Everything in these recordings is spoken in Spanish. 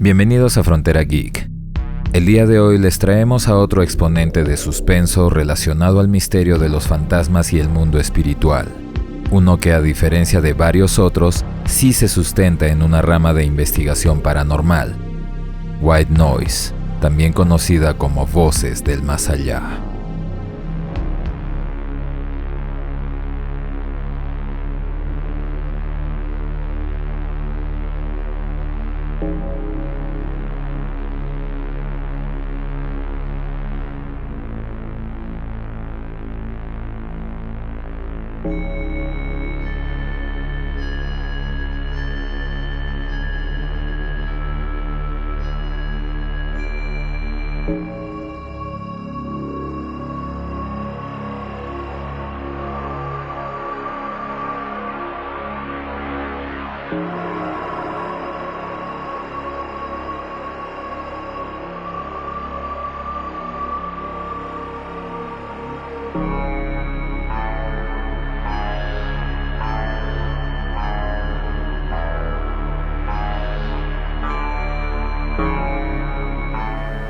Bienvenidos a Frontera Geek. El día de hoy les traemos a otro exponente de suspenso relacionado al misterio de los fantasmas y el mundo espiritual. Uno que, a diferencia de varios otros, sí se sustenta en una rama de investigación paranormal. White Noise, también conocida como Voces del Más Allá.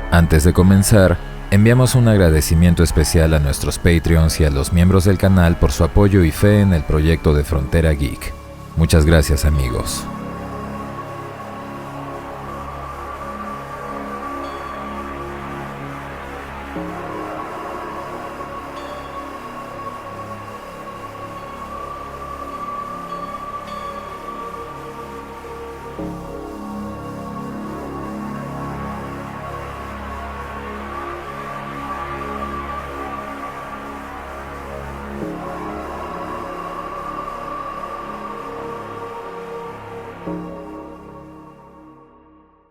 Antes de comenzar, enviamos un agradecimiento especial a nuestros Patreons y a los miembros del canal por su apoyo y fe en el proyecto de Frontera Geek. Muchas gracias, amigos.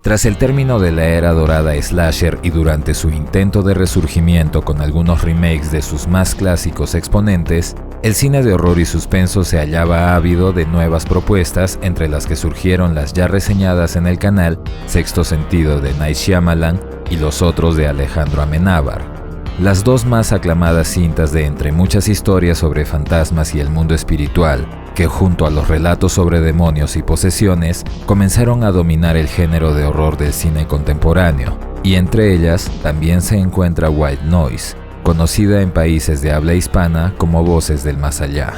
Tras el término de la era dorada slasher y durante su intento de resurgimiento con algunos remakes de sus más clásicos exponentes, el cine de horror y suspenso se hallaba ávido de nuevas propuestas, entre las que surgieron las ya reseñadas en el canal Sexto Sentido de Night Shyamalan y Los Otros de Alejandro Amenábar. Las dos más aclamadas cintas de entre muchas historias sobre fantasmas y el mundo espiritual, que junto a los relatos sobre demonios y posesiones, comenzaron a dominar el género de horror del cine contemporáneo, y entre ellas también se encuentra White Noise, conocida en países de habla hispana como Voces del Más Allá.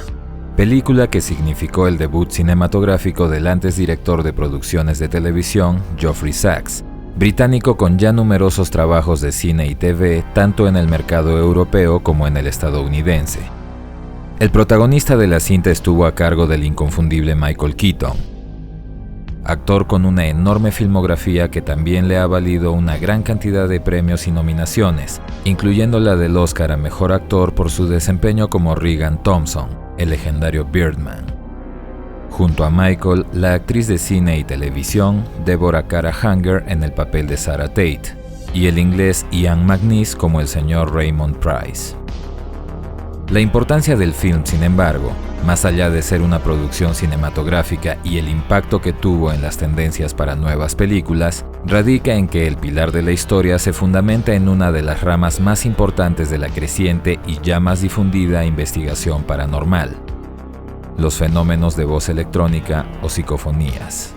Película que significó el debut cinematográfico del antes director de producciones de televisión, Geoffrey Sachs, británico con ya numerosos trabajos de cine y TV tanto en el mercado europeo como en el estadounidense. El protagonista de la cinta estuvo a cargo del inconfundible Michael Keaton, actor con una enorme filmografía que también le ha valido una gran cantidad de premios y nominaciones, incluyendo la del Oscar a Mejor Actor por su desempeño como Regan Thompson, el legendario Birdman. Junto a Michael, la actriz de cine y televisión Deborah Kara Unger en el papel de Sarah Tate, y el inglés Ian McNeice como el señor Raymond Price. La importancia del film, sin embargo, más allá de ser una producción cinematográfica y el impacto que tuvo en las tendencias para nuevas películas, radica en que el pilar de la historia se fundamenta en una de las ramas más importantes de la creciente y ya más difundida investigación paranormal: los fenómenos de voz electrónica o psicofonías.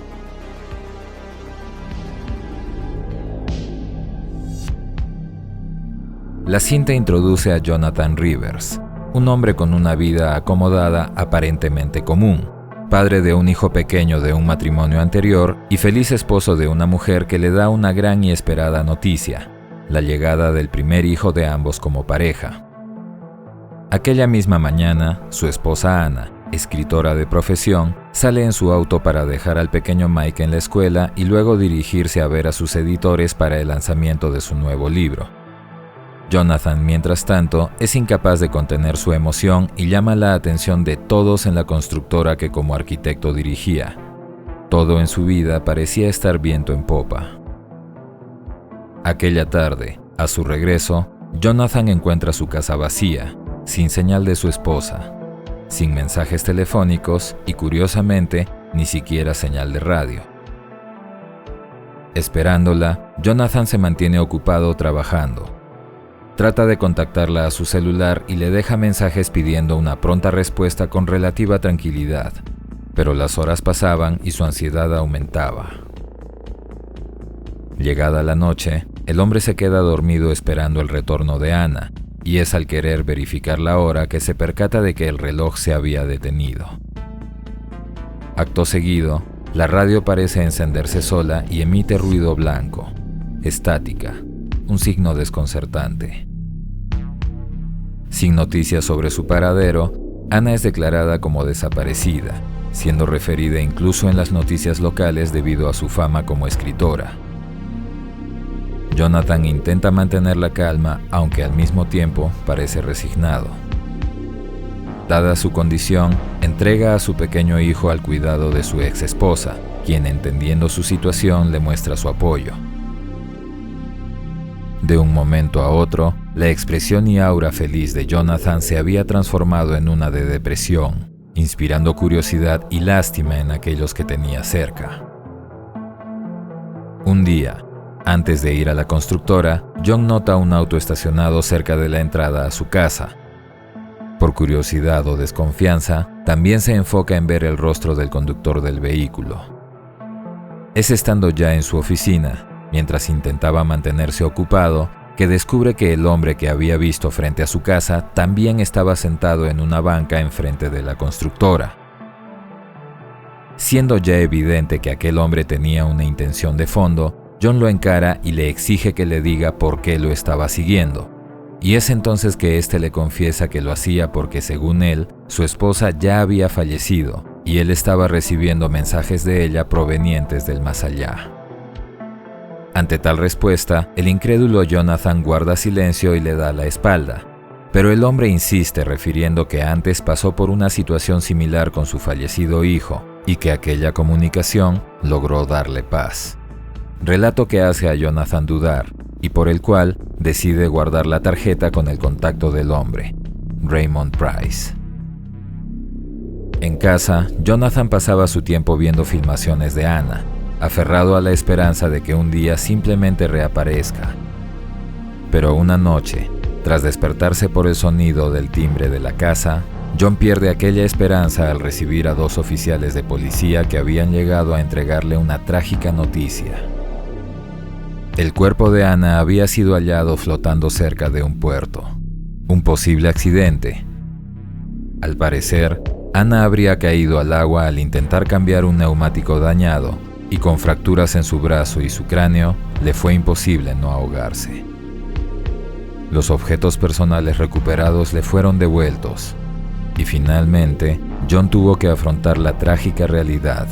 La cinta introduce a Jonathan Rivers, un hombre con una vida acomodada aparentemente común, padre de un hijo pequeño de un matrimonio anterior y feliz esposo de una mujer que le da una gran y esperada noticia: la llegada del primer hijo de ambos como pareja. Aquella misma mañana, su esposa Ana, escritora de profesión, sale en su auto para dejar al pequeño Mike en la escuela y luego dirigirse a ver a sus editores para el lanzamiento de su nuevo libro. Jonathan, mientras tanto, es incapaz de contener su emoción y llama la atención de todos en la constructora que como arquitecto dirigía. Todo en su vida parecía estar viento en popa. Aquella tarde, a su regreso, Jonathan encuentra su casa vacía, sin señal de su esposa, sin mensajes telefónicos y, curiosamente, ni siquiera señal de radio. Esperándola, Jonathan se mantiene ocupado trabajando. Trata de contactarla a su celular y le deja mensajes pidiendo una pronta respuesta con relativa tranquilidad, pero las horas pasaban y su ansiedad aumentaba. Llegada la noche, el hombre se queda dormido esperando el retorno de Ana, y es al querer verificar la hora que se percata de que el reloj se había detenido. Acto seguido, la radio parece encenderse sola y emite ruido blanco, estática, un signo desconcertante. Sin noticias sobre su paradero, Ana es declarada como desaparecida, siendo referida incluso en las noticias locales debido a su fama como escritora. Jonathan intenta mantener la calma, aunque al mismo tiempo parece resignado. Dada su condición, entrega a su pequeño hijo al cuidado de su ex esposa, quien, entendiendo su situación, le muestra su apoyo. De un momento a otro, la expresión y aura feliz de Jonathan se había transformado en una de depresión, inspirando curiosidad y lástima en aquellos que tenía cerca. Un día, antes de ir a la constructora, John nota un auto estacionado cerca de la entrada a su casa. Por curiosidad o desconfianza, también se enfoca en ver el rostro del conductor del vehículo. Es estando ya en su oficina, mientras intentaba mantenerse ocupado, que descubre que el hombre que había visto frente a su casa también estaba sentado en una banca enfrente de la constructora. Siendo ya evidente que aquel hombre tenía una intención de fondo, John lo encara y le exige que le diga por qué lo estaba siguiendo. Y es entonces que éste le confiesa que lo hacía porque, según él, su esposa ya había fallecido y él estaba recibiendo mensajes de ella provenientes del más allá. Ante tal respuesta, el incrédulo Jonathan guarda silencio y le da la espalda, pero el hombre insiste refiriendo que antes pasó por una situación similar con su fallecido hijo y que aquella comunicación logró darle paz. Relato que hace a Jonathan dudar y por el cual decide guardar la tarjeta con el contacto del hombre, Raymond Price. En casa, Jonathan pasaba su tiempo viendo filmaciones de Ana, aferrado a la esperanza de que un día simplemente reaparezca. Pero una noche, tras despertarse por el sonido del timbre de la casa, John pierde aquella esperanza al recibir a 2 oficiales de policía que habían llegado a entregarle una trágica noticia. El cuerpo de Ana había sido hallado flotando cerca de un puerto. Un posible accidente. Al parecer, Ana habría caído al agua al intentar cambiar un neumático dañado, y con fracturas en su brazo y su cráneo, le fue imposible no ahogarse. Los objetos personales recuperados le fueron devueltos, y finalmente, John tuvo que afrontar la trágica realidad,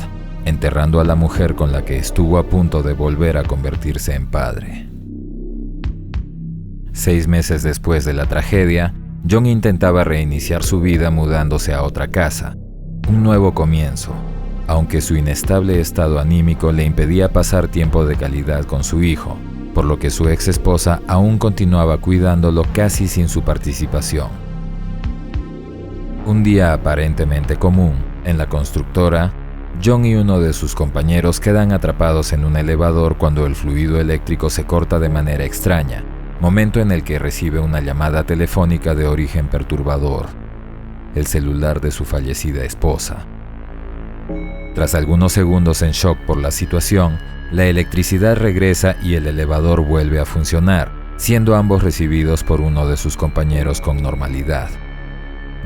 enterrando a la mujer con la que estuvo a punto de volver a convertirse en padre. 6 meses después de la tragedia, John intentaba reiniciar su vida mudándose a otra casa, un nuevo comienzo, aunque su inestable estado anímico le impedía pasar tiempo de calidad con su hijo, por lo que su ex esposa aún continuaba cuidándolo casi sin su participación. Un día aparentemente común, en la constructora, John y uno de sus compañeros quedan atrapados en un elevador cuando el fluido eléctrico se corta de manera extraña, momento en el que recibe una llamada telefónica de origen perturbador, el celular de su fallecida esposa. Tras algunos segundos en shock por la situación, la electricidad regresa y el elevador vuelve a funcionar, siendo ambos recibidos por uno de sus compañeros con normalidad.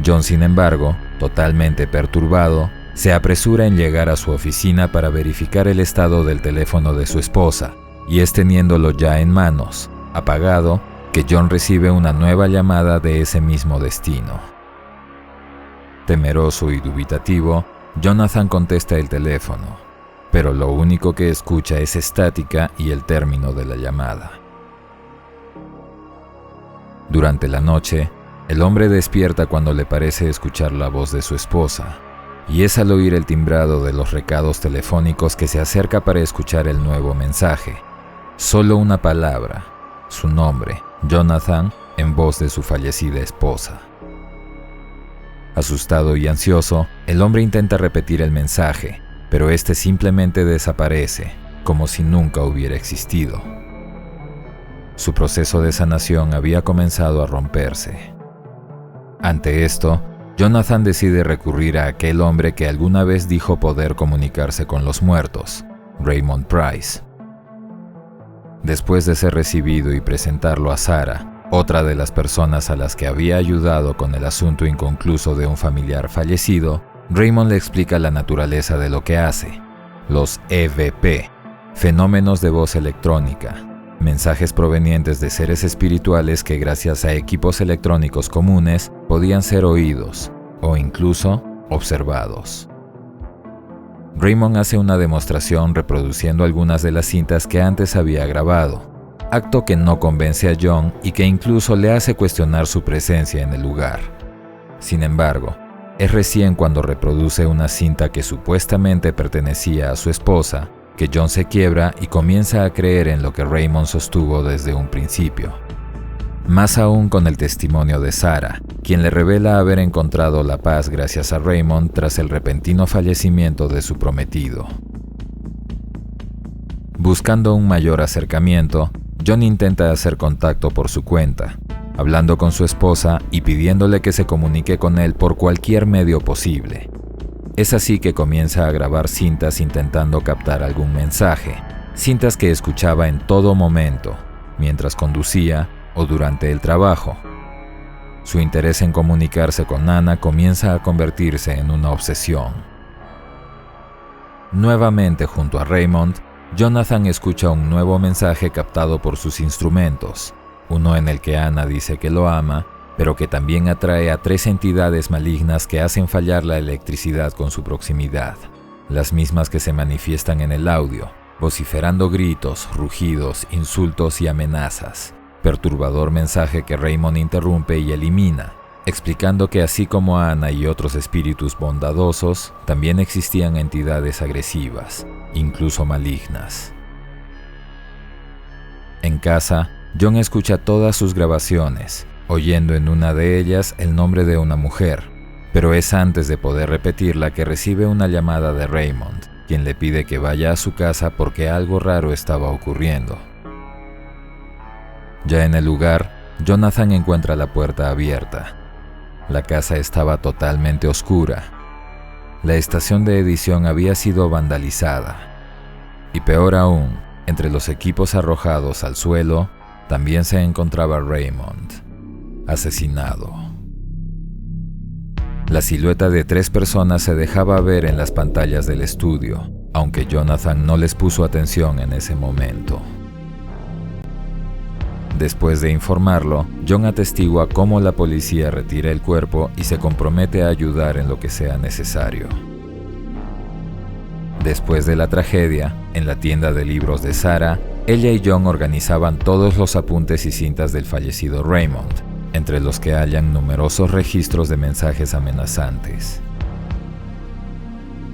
John, sin embargo, totalmente perturbado, se apresura en llegar a su oficina para verificar el estado del teléfono de su esposa, y es teniéndolo ya en manos, apagado, que John recibe una nueva llamada de ese mismo destino. Temeroso y dubitativo, Jonathan contesta el teléfono, pero lo único que escucha es estática y el término de la llamada. Durante la noche, el hombre despierta cuando le parece escuchar la voz de su esposa, y es al oír el timbrado de los recados telefónicos que se acerca para escuchar el nuevo mensaje. Solo una palabra, su nombre, Jonathan, en voz de su fallecida esposa. Asustado y ansioso, el hombre intenta repetir el mensaje, pero este simplemente desaparece, como si nunca hubiera existido. Su proceso de sanación había comenzado a romperse. Ante esto, Jonathan decide recurrir a aquel hombre que alguna vez dijo poder comunicarse con los muertos, Raymond Price. Después de ser recibido y presentarlo a Sarah, otra de las personas a las que había ayudado con el asunto inconcluso de un familiar fallecido, Raymond le explica la naturaleza de lo que hace. Los EVP, fenómenos de voz electrónica, mensajes provenientes de seres espirituales que gracias a equipos electrónicos comunes podían ser oídos o incluso observados. Raymond hace una demostración reproduciendo algunas de las cintas que antes había grabado, acto que no convence a John y que incluso le hace cuestionar su presencia en el lugar. Sin embargo, es recién cuando reproduce una cinta que supuestamente pertenecía a su esposa que John se quiebra y comienza a creer en lo que Raymond sostuvo desde un principio. Más aún con el testimonio de Sarah, quien le revela haber encontrado la paz gracias a Raymond tras el repentino fallecimiento de su prometido. Buscando un mayor acercamiento, John intenta hacer contacto por su cuenta, hablando con su esposa y pidiéndole que se comunique con él por cualquier medio posible. Es así que comienza a grabar cintas intentando captar algún mensaje, cintas que escuchaba en todo momento, mientras conducía o durante el trabajo. Su interés en comunicarse con Anna comienza a convertirse en una obsesión. Nuevamente junto a Raymond, Jonathan escucha un nuevo mensaje captado por sus instrumentos, uno en el que Anna dice que lo ama, pero que también atrae a 3 entidades malignas que hacen fallar la electricidad con su proximidad, las mismas que se manifiestan en el audio, vociferando gritos, rugidos, insultos y amenazas. Perturbador mensaje que Raymond interrumpe y elimina, explicando que así como Anna y otros espíritus bondadosos, también existían entidades agresivas, incluso malignas. En casa, John escucha todas sus grabaciones, oyendo en una de ellas el nombre de una mujer, pero es antes de poder repetirla que recibe una llamada de Raymond, quien le pide que vaya a su casa porque algo raro estaba ocurriendo. Ya en el lugar, Jonathan encuentra la puerta abierta. La casa estaba totalmente oscura. La estación de edición había sido vandalizada. Y peor aún, entre los equipos arrojados al suelo, también se encontraba Raymond, asesinado. La silueta de 3 personas se dejaba ver en las pantallas del estudio, aunque Jonathan no les puso atención en ese momento. Después de informarlo, John atestigua cómo la policía retira el cuerpo y se compromete a ayudar en lo que sea necesario. Después de la tragedia, en la tienda de libros de Sarah, ella y John organizaban todos los apuntes y cintas del fallecido Raymond, entre los que hallan numerosos registros de mensajes amenazantes.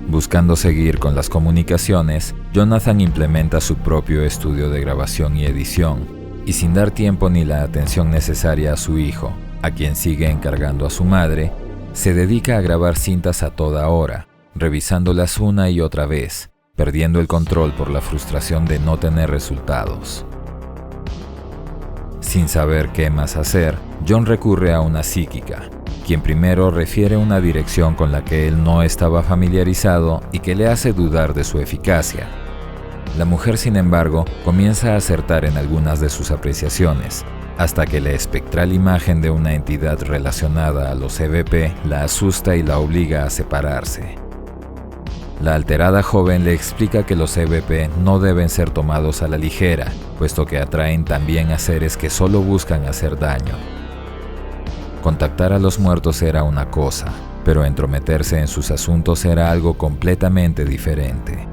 Buscando seguir con las comunicaciones, Jonathan implementa su propio estudio de grabación y edición, y sin dar tiempo ni la atención necesaria a su hijo, a quien sigue encargando a su madre, se dedica a grabar cintas a toda hora, revisándolas una y otra vez, perdiendo el control por la frustración de no tener resultados. Sin saber qué más hacer, John recurre a una psíquica, quien primero refiere una dirección con la que él no estaba familiarizado y que le hace dudar de su eficacia. La mujer, sin embargo, comienza a acertar en algunas de sus apreciaciones, hasta que la espectral imagen de una entidad relacionada a los EVP la asusta y la obliga a separarse. La alterada joven le explica que los EVP no deben ser tomados a la ligera, puesto que atraen también a seres que solo buscan hacer daño. Contactar a los muertos era una cosa, pero entrometerse en sus asuntos era algo completamente diferente.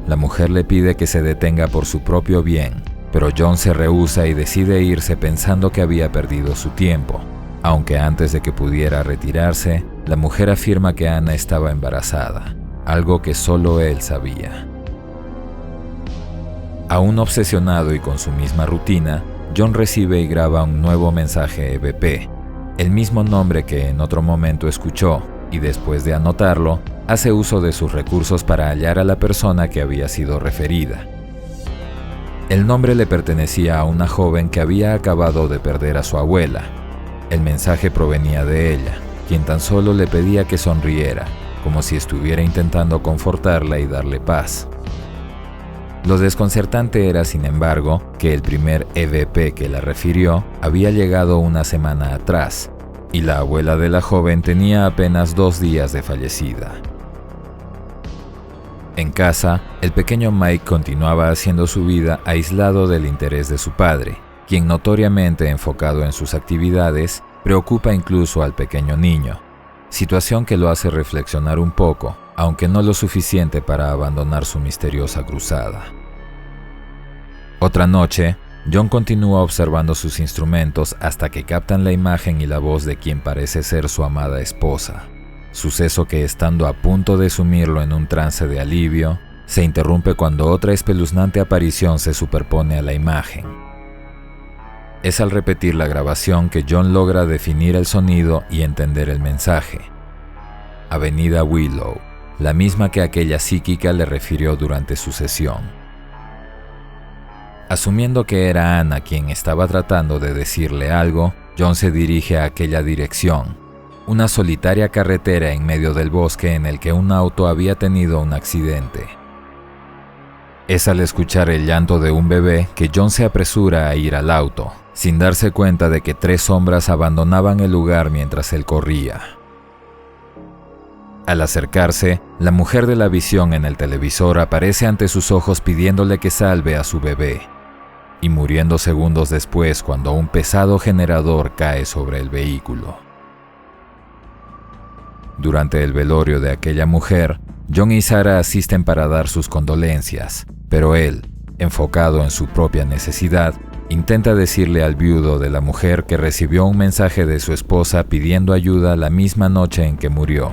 La mujer le pide que se detenga por su propio bien, pero John se rehúsa y decide irse pensando que había perdido su tiempo, aunque antes de que pudiera retirarse, la mujer afirma que Anna estaba embarazada, algo que solo él sabía. Aún obsesionado y con su misma rutina, John recibe y graba un nuevo mensaje EVP, el mismo nombre que en otro momento escuchó, y después de anotarlo, hace uso de sus recursos para hallar a la persona que había sido referida. El nombre le pertenecía a una joven que había acabado de perder a su abuela. El mensaje provenía de ella, quien tan solo le pedía que sonriera, como si estuviera intentando confortarla y darle paz. Lo desconcertante era, sin embargo, que el primer EVP que la refirió había llegado una semana atrás, y la abuela de la joven tenía apenas 2 días de fallecida. En casa, el pequeño Mike continuaba haciendo su vida aislado del interés de su padre, quien, notoriamente enfocado en sus actividades, preocupa incluso al pequeño niño, situación que lo hace reflexionar un poco, aunque no lo suficiente para abandonar su misteriosa cruzada. Otra noche, John continúa observando sus instrumentos hasta que captan la imagen y la voz de quien parece ser su amada esposa, suceso que, estando a punto de sumirlo en un trance de alivio, se interrumpe cuando otra espeluznante aparición se superpone a la imagen. Es al repetir la grabación que John logra definir el sonido y entender el mensaje. Avenida Willow, la misma que aquella psíquica le refirió durante su sesión. Asumiendo que era Anna quien estaba tratando de decirle algo, John se dirige a aquella dirección, una solitaria carretera en medio del bosque en el que un auto había tenido un accidente. Es al escuchar el llanto de un bebé que John se apresura a ir al auto, sin darse cuenta de que 3 sombras abandonaban el lugar mientras él corría. Al acercarse, la mujer de la visión en el televisor aparece ante sus ojos pidiéndole que salve a su bebé, y muriendo segundos después cuando un pesado generador cae sobre el vehículo. Durante el velorio de aquella mujer, John y Sarah asisten para dar sus condolencias, pero él, enfocado en su propia necesidad, intenta decirle al viudo de la mujer que recibió un mensaje de su esposa pidiendo ayuda la misma noche en que murió,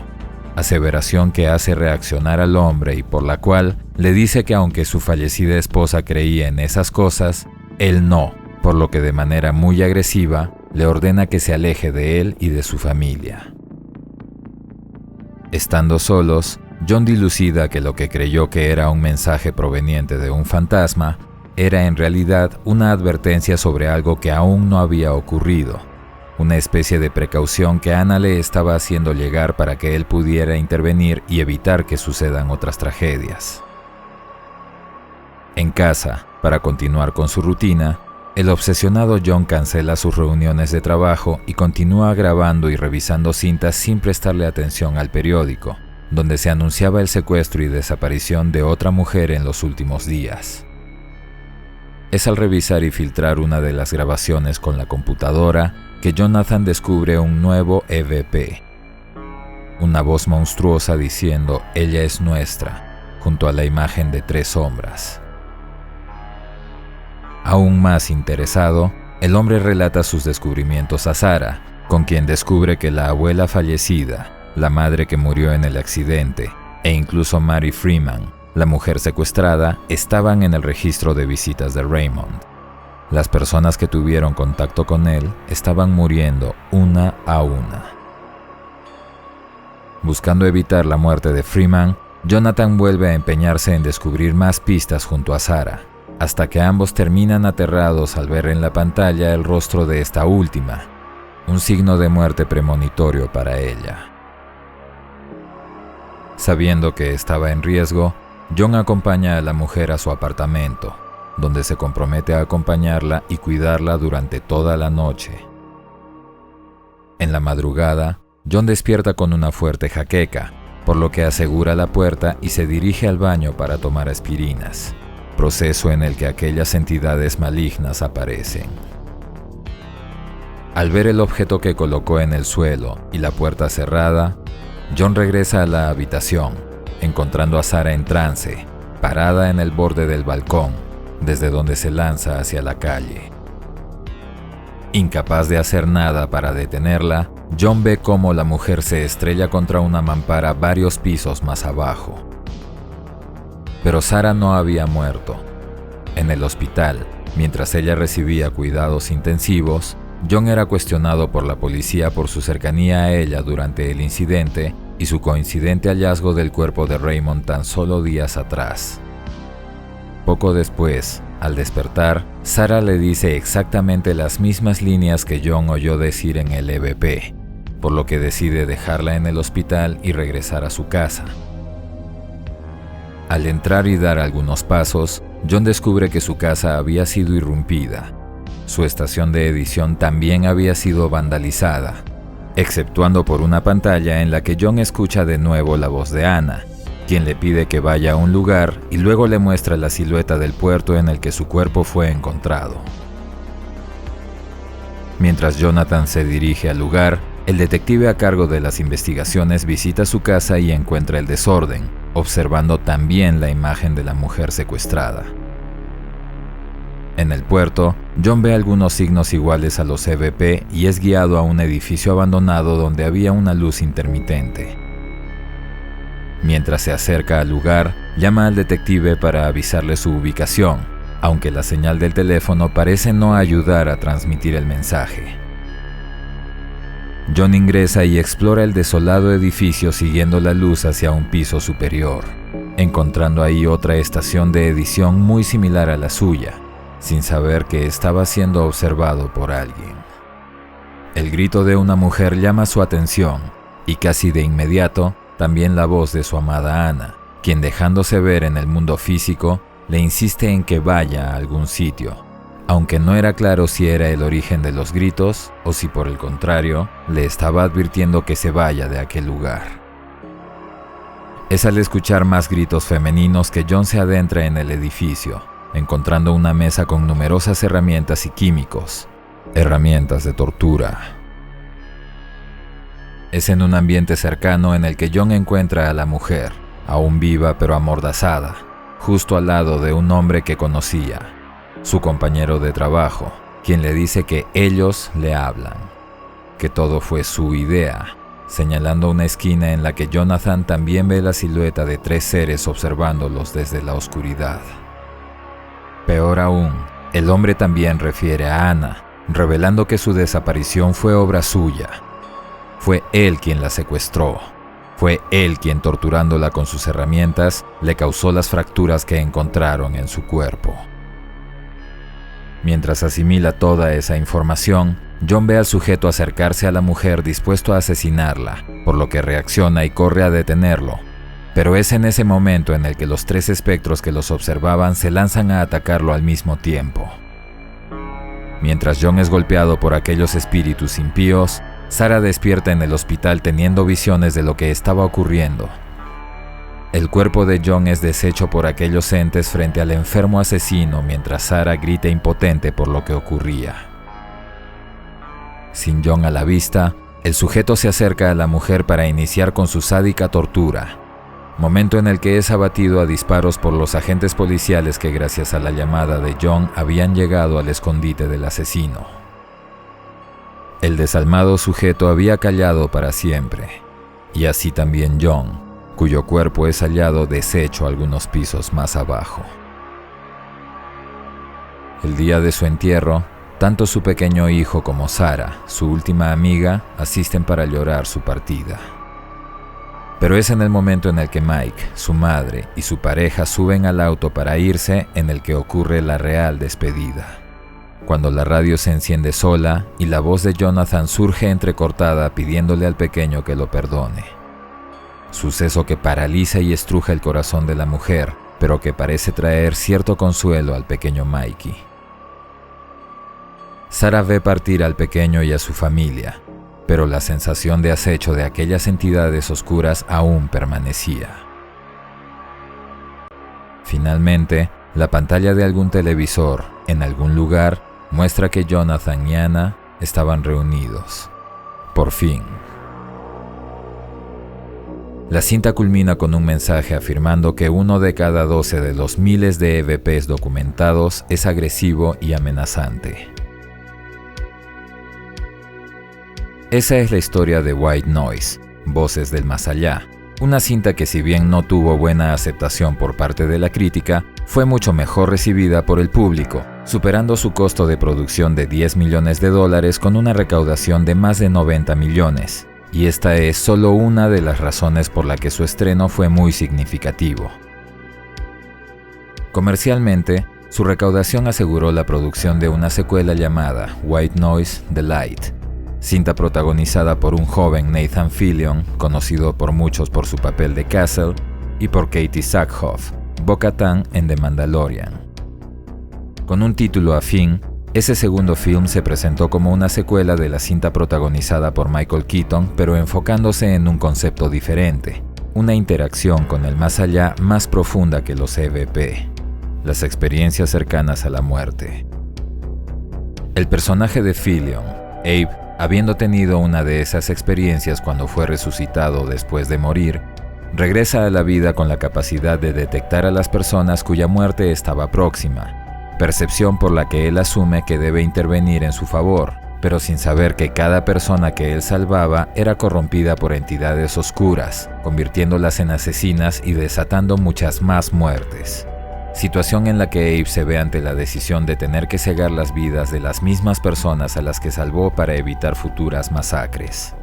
aseveración que hace reaccionar al hombre y por la cual le dice que aunque su fallecida esposa creía en esas cosas, él no, por lo que de manera muy agresiva le ordena que se aleje de él y de su familia. Estando solos, John dilucida que lo que creyó que era un mensaje proveniente de un fantasma era en realidad una advertencia sobre algo que aún no había ocurrido, una especie de precaución que Anna le estaba haciendo llegar para que él pudiera intervenir y evitar que sucedan otras tragedias. En casa, para continuar con su rutina, el obsesionado John cancela sus reuniones de trabajo y continúa grabando y revisando cintas sin prestarle atención al periódico, donde se anunciaba el secuestro y desaparición de otra mujer en los últimos días. Es al revisar y filtrar una de las grabaciones con la computadora que Jonathan descubre un nuevo EVP. Una voz monstruosa diciendo «Ella es nuestra», junto a la imagen de 3 sombras. Aún más interesado, el hombre relata sus descubrimientos a Sarah, con quien descubre que la abuela fallecida, la madre que murió en el accidente, e incluso Mary Freeman, la mujer secuestrada, estaban en el registro de visitas de Raymond. Las personas que tuvieron contacto con él estaban muriendo una a una. Buscando evitar la muerte de Freeman, Jonathan vuelve a empeñarse en descubrir más pistas junto a Sarah, hasta que ambos terminan aterrados al ver en la pantalla el rostro de esta última, un signo de muerte premonitorio para ella. Sabiendo que estaba en riesgo, John acompaña a la mujer a su apartamento, donde se compromete a acompañarla y cuidarla durante toda la noche. En la madrugada, John despierta con una fuerte jaqueca, por lo que asegura la puerta y se dirige al baño para tomar aspirinas, proceso en el que aquellas entidades malignas aparecen. Al ver el objeto que colocó en el suelo y la puerta cerrada, John regresa a la habitación, encontrando a Sarah en trance, parada en el borde del balcón, desde donde se lanza hacia la calle. Incapaz de hacer nada para detenerla, John ve cómo la mujer se estrella contra una mampara varios pisos más abajo. Pero Sarah no había muerto. En el hospital, mientras ella recibía cuidados intensivos, John era cuestionado por la policía por su cercanía a ella durante el incidente y su coincidente hallazgo del cuerpo de Raymond tan solo días atrás. Poco después, al despertar, Sarah le dice exactamente las mismas líneas que John oyó decir en el EVP, por lo que decide dejarla en el hospital y regresar a su casa. Al entrar y dar algunos pasos, John descubre que su casa había sido irrumpida. Su estación de edición también había sido vandalizada, exceptuando por una pantalla en la que John escucha de nuevo la voz de Anna, quien le pide que vaya a un lugar y luego le muestra la silueta del puerto en el que su cuerpo fue encontrado. Mientras Jonathan se dirige al lugar, el detective a cargo de las investigaciones visita su casa y encuentra el desorden, observando también la imagen de la mujer secuestrada. En el puerto, John ve algunos signos iguales a los EVP y es guiado a un edificio abandonado donde había una luz intermitente. Mientras se acerca al lugar, llama al detective para avisarle su ubicación, aunque la señal del teléfono parece no ayudar a transmitir el mensaje. John ingresa y explora el desolado edificio siguiendo la luz hacia un piso superior, encontrando ahí otra estación de edición muy similar a la suya, sin saber que estaba siendo observado por alguien. El grito de una mujer llama su atención, y casi de inmediato, también la voz de su amada Anna, quien dejándose ver en el mundo físico, le insiste en que vaya a algún sitio, aunque no era claro si era el origen de los gritos o si por el contrario, le estaba advirtiendo que se vaya de aquel lugar. Es al escuchar más gritos femeninos que John se adentra en el edificio, encontrando una mesa con numerosas herramientas y químicos, herramientas de tortura. Es en un ambiente cercano en el que John encuentra a la mujer, aún viva pero amordazada, justo al lado de un hombre que conocía, su compañero de trabajo, quien le dice que ellos le hablan, que todo fue su idea, señalando una esquina en la que Jonathan también ve la silueta de 3 seres observándolos desde la oscuridad. Peor aún, el hombre también refiere a Anna, revelando que su desaparición fue obra suya. Fue él quien la secuestró. Fue él quien, torturándola con sus herramientas, le causó las fracturas que encontraron en su cuerpo. Mientras asimila toda esa información, John ve al sujeto acercarse a la mujer dispuesto a asesinarla, por lo que reacciona y corre a detenerlo. Pero es en ese momento en el que los 3 espectros que los observaban se lanzan a atacarlo al mismo tiempo. Mientras John es golpeado por aquellos espíritus impíos, Sarah despierta en el hospital teniendo visiones de lo que estaba ocurriendo. El cuerpo de John es deshecho por aquellos entes frente al enfermo asesino mientras Sarah grita impotente por lo que ocurría. Sin John a la vista, el sujeto se acerca a la mujer para iniciar con su sádica tortura, momento en el que es abatido a disparos por los agentes policiales que gracias a la llamada de John habían llegado al escondite del asesino. El desalmado sujeto había callado para siempre, y así también John, cuyo cuerpo es hallado deshecho algunos pisos más abajo. El día de su entierro, tanto su pequeño hijo como Sarah, su última amiga, asisten para llorar su partida. Pero es en el momento en el que Mike, su madre y su pareja suben al auto para irse en el que ocurre la real despedida. Cuando la radio se enciende sola y la voz de Jonathan surge entrecortada pidiéndole al pequeño que lo perdone. Suceso que paraliza y estruja el corazón de la mujer, pero que parece traer cierto consuelo al pequeño Mikey. Sarah ve partir al pequeño y a su familia, pero la sensación de acecho de aquellas entidades oscuras aún permanecía. Finalmente, la pantalla de algún televisor, en algún lugar, muestra que Jonathan y Anna estaban reunidos. Por fin. La cinta culmina con un mensaje afirmando que 1 de cada 12 de los miles de EVPs documentados es agresivo y amenazante. Esa es la historia de White Noise, Voces del Más Allá, una cinta que si bien no tuvo buena aceptación por parte de la crítica, fue mucho mejor recibida por el público, superando su costo de producción de $10 millones con una recaudación de más de 90 millones. Y esta es solo una de las razones por la que su estreno fue muy significativo. Comercialmente, su recaudación aseguró la producción de una secuela llamada White Noise: The Light, cinta protagonizada por un joven Nathan Fillion, conocido por muchos por su papel de Castle, y por Katie Sackhoff, Bo-Katan en The Mandalorian. Con un título afín, ese segundo film se presentó como una secuela de la cinta protagonizada por Michael Keaton, pero enfocándose en un concepto diferente, una interacción con el más allá más profunda que los EVP, las experiencias cercanas a la muerte. El personaje de Fillion, Abe, habiendo tenido una de esas experiencias cuando fue resucitado después de morir, regresa a la vida con la capacidad de detectar a las personas cuya muerte estaba próxima, percepción por la que él asume que debe intervenir en su favor, pero sin saber que cada persona que él salvaba era corrompida por entidades oscuras, convirtiéndolas en asesinas y desatando muchas más muertes. Situación en la que Abe se ve ante la decisión de tener que cegar las vidas de las mismas personas a las que salvó para evitar futuras masacres.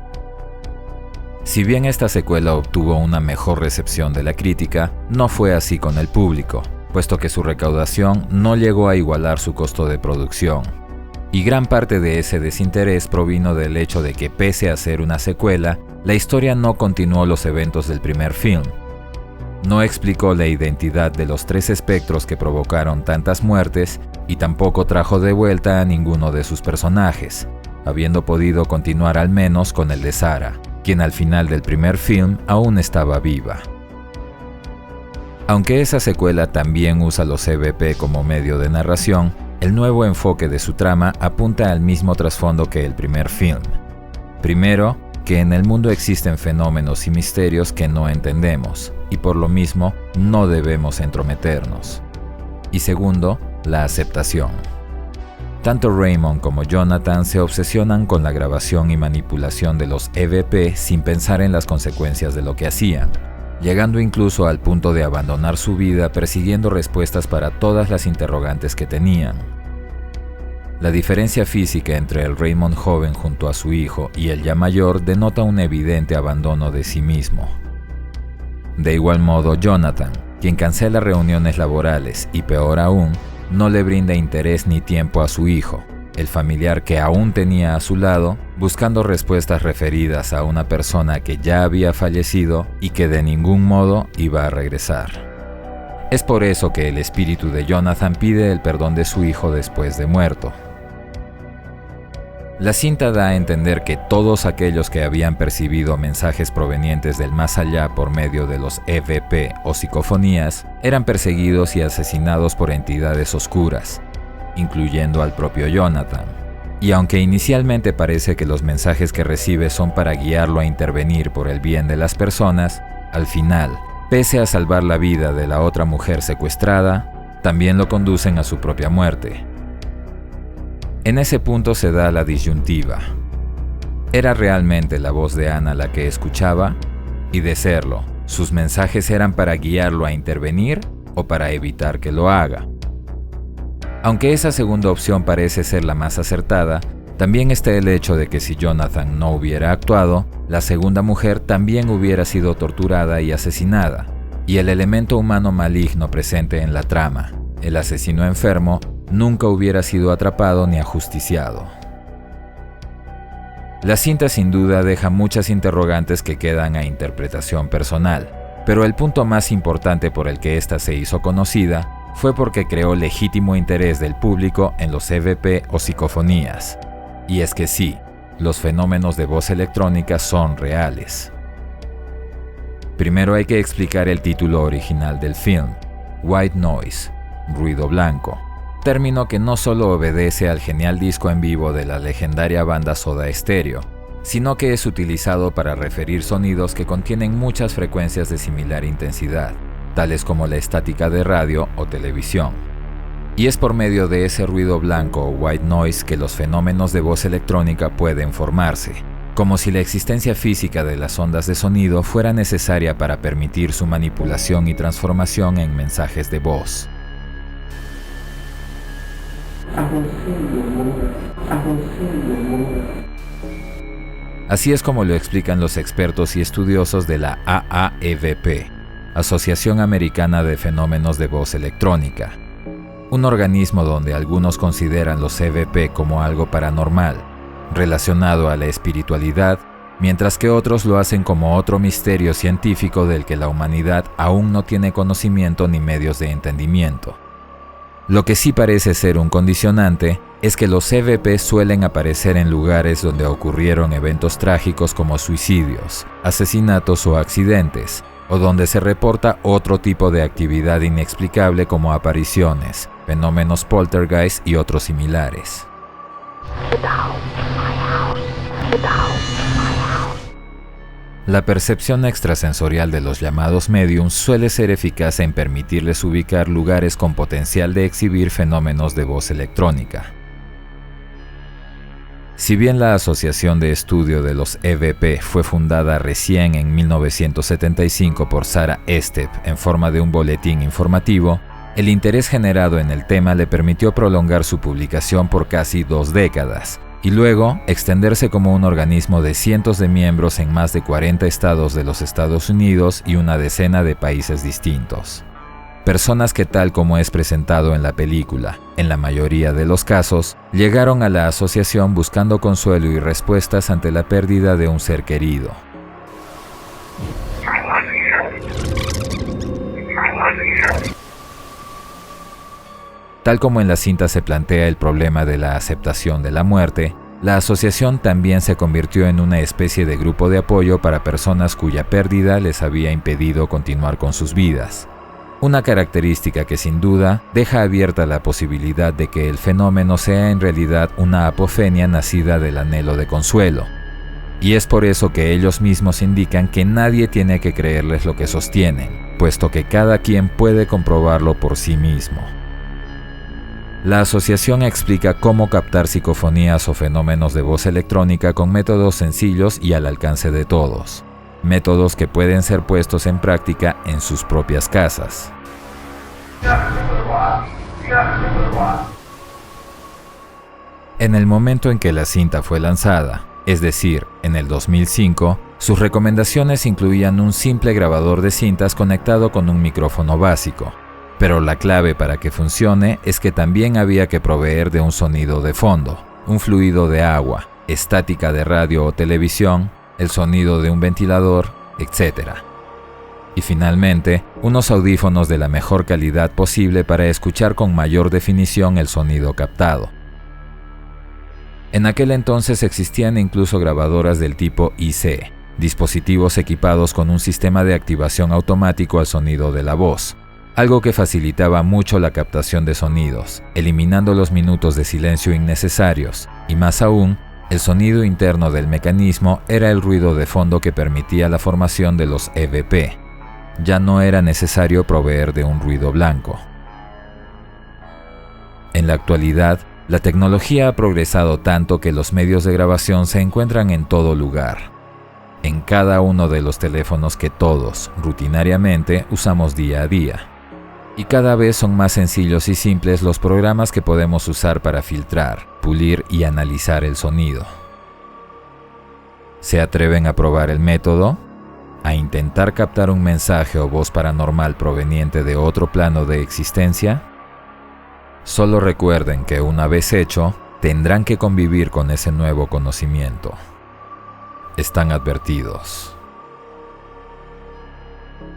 Si bien esta secuela obtuvo una mejor recepción de la crítica, no fue así con el público, puesto que su recaudación no llegó a igualar su costo de producción. Y gran parte de ese desinterés provino del hecho de que, pese a ser una secuela, la historia no continuó los eventos del primer film. No explicó la identidad de los 3 espectros que provocaron tantas muertes y tampoco trajo de vuelta a ninguno de sus personajes, habiendo podido continuar al menos con el de Sarah, quien al final del primer film aún estaba viva. Aunque esa secuela también usa los EVP como medio de narración, el nuevo enfoque de su trama apunta al mismo trasfondo que el primer film. Primero, que en el mundo existen fenómenos y misterios que no entendemos, y por lo mismo no debemos entrometernos. Y segundo, la aceptación. Tanto Raymond como Jonathan se obsesionan con la grabación y manipulación de los EVP sin pensar en las consecuencias de lo que hacían, llegando incluso al punto de abandonar su vida persiguiendo respuestas para todas las interrogantes que tenían. La diferencia física entre el Raymond joven junto a su hijo y el ya mayor denota un evidente abandono de sí mismo. De igual modo, Jonathan, quien cancela reuniones laborales y peor aún, no le brinda interés ni tiempo a su hijo, el familiar que aún tenía a su lado, buscando respuestas referidas a una persona que ya había fallecido y que de ningún modo iba a regresar. Es por eso que el espíritu de Jonathan pide el perdón de su hijo después de muerto. La cinta da a entender que todos aquellos que habían percibido mensajes provenientes del más allá por medio de los EVP o psicofonías eran perseguidos y asesinados por entidades oscuras, incluyendo al propio Jonathan. Y aunque inicialmente parece que los mensajes que recibe son para guiarlo a intervenir por el bien de las personas, al final, pese a salvar la vida de la otra mujer secuestrada, también lo conducen a su propia muerte. En ese punto se da la disyuntiva. ¿Era realmente la voz de Ana la que escuchaba? Y de serlo, ¿sus mensajes eran para guiarlo a intervenir o para evitar que lo haga? Aunque esa segunda opción parece ser la más acertada, también está el hecho de que si Jonathan no hubiera actuado, la segunda mujer también hubiera sido torturada y asesinada, y el elemento humano maligno presente en la trama, el asesino enfermo, nunca hubiera sido atrapado ni ajusticiado. La cinta sin duda deja muchas interrogantes que quedan a interpretación personal, pero el punto más importante por el que ésta se hizo conocida fue porque creó legítimo interés del público en los EVP o psicofonías. Y es que sí, los fenómenos de voz electrónica son reales. Primero hay que explicar el título original del film, White Noise, ruido blanco, término que no solo obedece al genial disco en vivo de la legendaria banda Soda Stereo, sino que es utilizado para referir sonidos que contienen muchas frecuencias de similar intensidad, tales como la estática de radio o televisión. Y es por medio de ese ruido blanco o white noise que los fenómenos de voz electrónica pueden formarse, como si la existencia física de las ondas de sonido fuera necesaria para permitir su manipulación y transformación en mensajes de voz. Así es como lo explican los expertos y estudiosos de la AAEVP, Asociación Americana de Fenómenos de Voz Electrónica, un organismo donde algunos consideran los EVP como algo paranormal, relacionado a la espiritualidad, mientras que otros lo hacen como otro misterio científico del que la humanidad aún no tiene conocimiento ni medios de entendimiento. Lo que sí parece ser un condicionante es que los EVP suelen aparecer en lugares donde ocurrieron eventos trágicos como suicidios, asesinatos o accidentes, o donde se reporta otro tipo de actividad inexplicable como apariciones, fenómenos poltergeist y otros similares. La percepción extrasensorial de los llamados mediums suele ser eficaz en permitirles ubicar lugares con potencial de exhibir fenómenos de voz electrónica. Si bien la Asociación de Estudio de los EVP fue fundada recién en 1975 por Sarah Estep en forma de un boletín informativo, el interés generado en el tema le permitió prolongar su publicación por casi 2 décadas, y luego extenderse como un organismo de cientos de miembros en más de 40 estados de los Estados Unidos y una decena de países distintos. Personas que, tal como es presentado en la película, en la mayoría de los casos, llegaron a la asociación buscando consuelo y respuestas ante la pérdida de un ser querido. Tal como en la cinta se plantea el problema de la aceptación de la muerte, la asociación también se convirtió en una especie de grupo de apoyo para personas cuya pérdida les había impedido continuar con sus vidas. Una característica que sin duda deja abierta la posibilidad de que el fenómeno sea en realidad una apofenia nacida del anhelo de consuelo. Y es por eso que ellos mismos indican que nadie tiene que creerles lo que sostienen, puesto que cada quien puede comprobarlo por sí mismo. La asociación explica cómo captar psicofonías o fenómenos de voz electrónica con métodos sencillos y al alcance de todos. Métodos que pueden ser puestos en práctica en sus propias casas. En el momento en que la cinta fue lanzada, es decir, en el 2005, sus recomendaciones incluían un simple grabador de cintas conectado con un micrófono básico. Pero la clave para que funcione es que también había que proveer de un sonido de fondo, un fluido de agua, estática de radio o televisión, el sonido de un ventilador, etc. Y finalmente, unos audífonos de la mejor calidad posible para escuchar con mayor definición el sonido captado. En aquel entonces existían incluso grabadoras del tipo IC, dispositivos equipados con un sistema de activación automático al sonido de la voz, algo que facilitaba mucho la captación de sonidos, eliminando los minutos de silencio innecesarios, y más aún, el sonido interno del mecanismo era el ruido de fondo que permitía la formación de los EVP. Ya no era necesario proveer de un ruido blanco. En la actualidad, la tecnología ha progresado tanto que los medios de grabación se encuentran en todo lugar, en cada uno de los teléfonos que todos, rutinariamente, usamos día a día. Y cada vez son más sencillos y simples los programas que podemos usar para filtrar, pulir y analizar el sonido. ¿Se atreven a probar el método? ¿A intentar captar un mensaje o voz paranormal proveniente de otro plano de existencia? Solo recuerden que una vez hecho, tendrán que convivir con ese nuevo conocimiento. Están advertidos.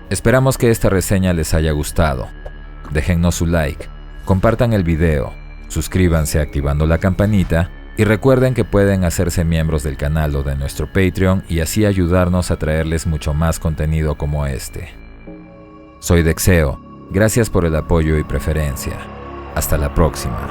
Esperamos que esta reseña les haya gustado. Déjennos su like, compartan el video, suscríbanse activando la campanita y recuerden que pueden hacerse miembros del canal o de nuestro Patreon y así ayudarnos a traerles mucho más contenido como este. Soy Dexeo, gracias por el apoyo y preferencia. Hasta la próxima.